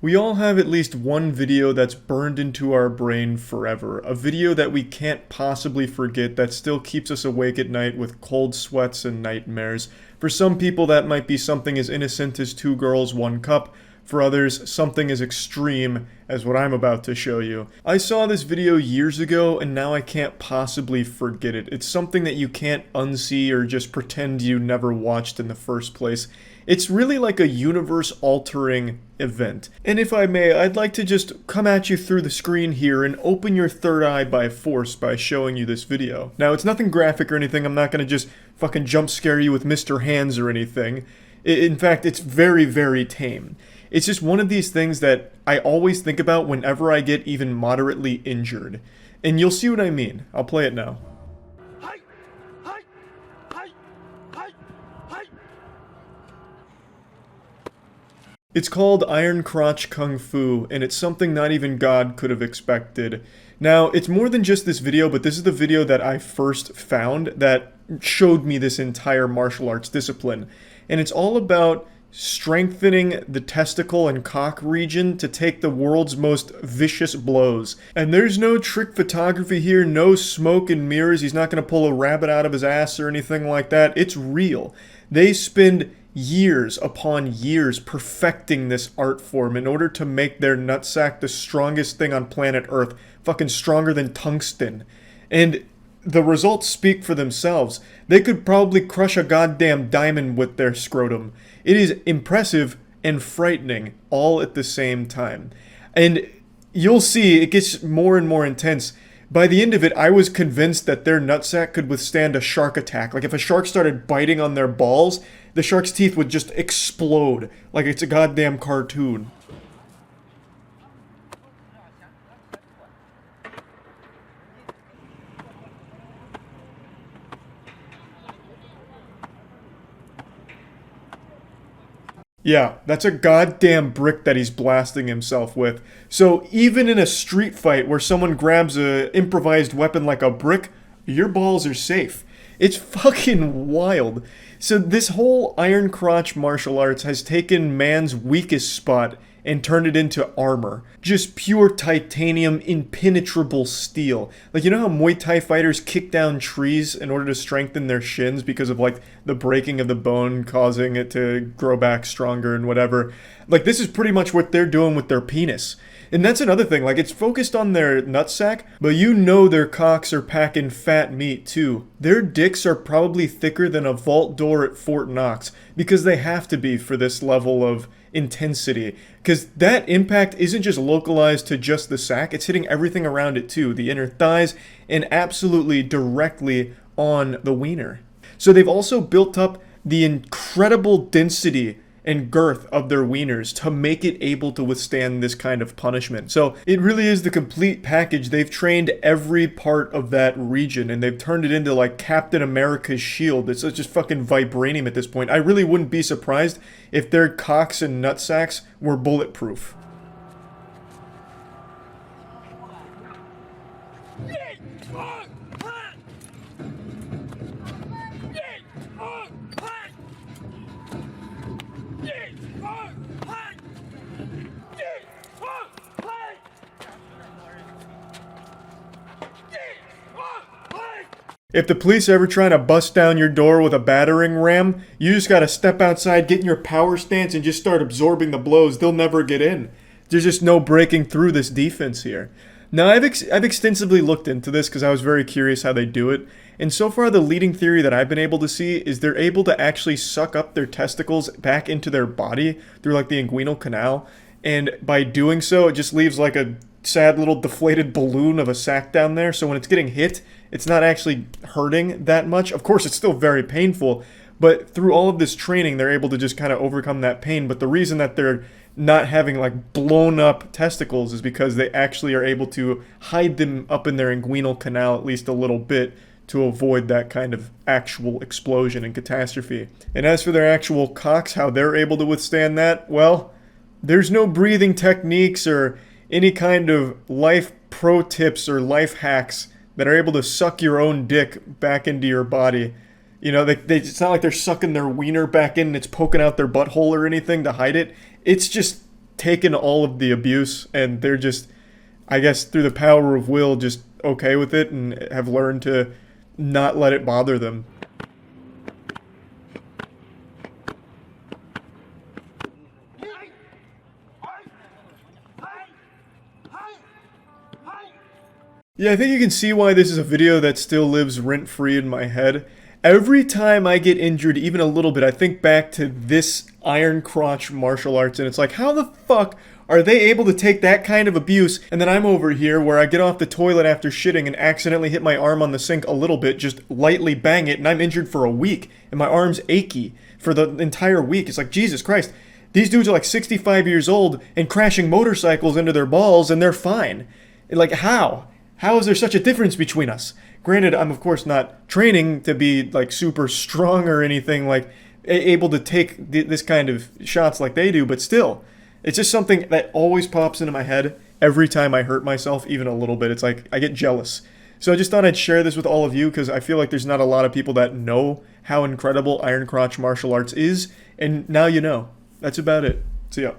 We all have at least one video that's burned into our brain forever. A video that we can't possibly forget that still keeps us awake at night with cold sweats and nightmares. For some people that might be something as innocent as 2 girls, 1 cup. For others, something as extreme as what I'm about to show you. I saw this video years ago and now I can't possibly forget it. It's something that you can't unsee or just pretend you never watched in the first place. It's really like a universe-altering event. And if I may, I'd like to just come at you through the screen here and open your third eye by force by showing you this video. Now, it's nothing graphic or anything. I'm not gonna just fucking jump scare you with Mr. Hands or anything. In fact, it's very, very tame. It's just one of these things that I always think about whenever I get even moderately injured. And you'll see what I mean. I'll play it now. It's called Iron Crotch Kung Fu, and it's something not even God could have expected. Now, it's more than just this video, but this is the video that I first found that showed me this entire martial arts discipline. And it's all about strengthening the testicle and cock region to take the world's most vicious blows. And there's no trick photography here, no smoke and mirrors. He's not going to pull a rabbit out of his ass or anything like that. It's real. They spend years upon years perfecting this art form in order to make their nutsack the strongest thing on planet Earth, fucking stronger than tungsten. And the results speak for themselves. They could probably crush a goddamn diamond with their scrotum. It is impressive and frightening all at the same time. And you'll see it gets more and more intense. By the end of it, I was convinced that their nutsack could withstand a shark attack. Like if a shark started biting on their balls, the shark's teeth would just explode like it's a goddamn cartoon. Yeah, that's a goddamn brick that he's blasting himself with. So even in a street fight where someone grabs a improvised weapon like a brick, your balls are safe. It's fucking wild. So this whole iron crotch martial arts has taken man's weakest spot and turned it into armor. Just pure titanium, impenetrable steel. Like, you know how Muay Thai fighters kick down trees in order to strengthen their shins because of, like, the breaking of the bone causing it to grow back stronger and whatever? Like, this is pretty much what they're doing with their penis. And that's another thing, like, it's focused on their nutsack, but you know their cocks are packing fat meat, too. Their dicks are probably thicker than a vault door at Fort Knox, because they have to be for this level of intensity. Because that impact isn't just localized to just the sack, it's hitting everything around it, too. The inner thighs, and absolutely directly on the wiener. So they've also built up the incredible density and girth of their wieners to make it able to withstand this kind of punishment. So it really is the complete package. They've trained every part of that region and they've turned it into like Captain America's shield. It's just fucking vibranium at this point. I really wouldn't be surprised if their cocks and nutsacks were bulletproof. If the police ever trying to bust down your door with a battering ram, you just gotta step outside, get in your power stance, and just start absorbing the blows. They'll never get in. There's just no breaking through this defense here. Now, I've extensively looked into this because I was very curious how they do it. And so far, the leading theory that I've been able to see is they're able to actually suck up their testicles back into their body through like the inguinal canal. And by doing so, it just leaves like a sad little deflated balloon of a sack down there. So when it's getting hit, it's not actually hurting that much. Of course, it's still very painful, but through all of this training, they're able to just kind of overcome that pain. But the reason that they're not having like blown up testicles is because they actually are able to hide them up in their inguinal canal at least a little bit to avoid that kind of actual explosion and catastrophe. And as for their actual cocks, how they're able to withstand that, well, there's no breathing techniques or any kind of life pro tips or life hacks that are able to suck your own dick back into your body. You know, it's not like they're sucking their wiener back in and it's poking out their butthole or anything to hide it. It's just taken all of the abuse and they're just, I guess, through the power of will, just okay with it and have learned to not let it bother them. Yeah, I think you can see why this is a video that still lives rent-free in my head. Every time I get injured, even a little bit, I think back to this iron crotch martial arts, and it's like, how the fuck are they able to take that kind of abuse? And then I'm over here where I get off the toilet after shitting and accidentally hit my arm on the sink a little bit, just lightly bang it, and I'm injured for a week, and my arm's achy for the entire week. It's like, Jesus Christ. These dudes are like 65 years old and crashing motorcycles into their balls, and they're fine. Like, how? How is there such a difference between us? Granted, I'm of course not training to be like super strong or anything, like able to take this kind of shots like they do, but still, it's just something that always pops into my head every time I hurt myself, even a little bit. It's like I get jealous. So I just thought I'd share this with all of you because I feel like there's not a lot of people that know how incredible Iron Crotch martial arts is, and now you know. That's about it. See ya.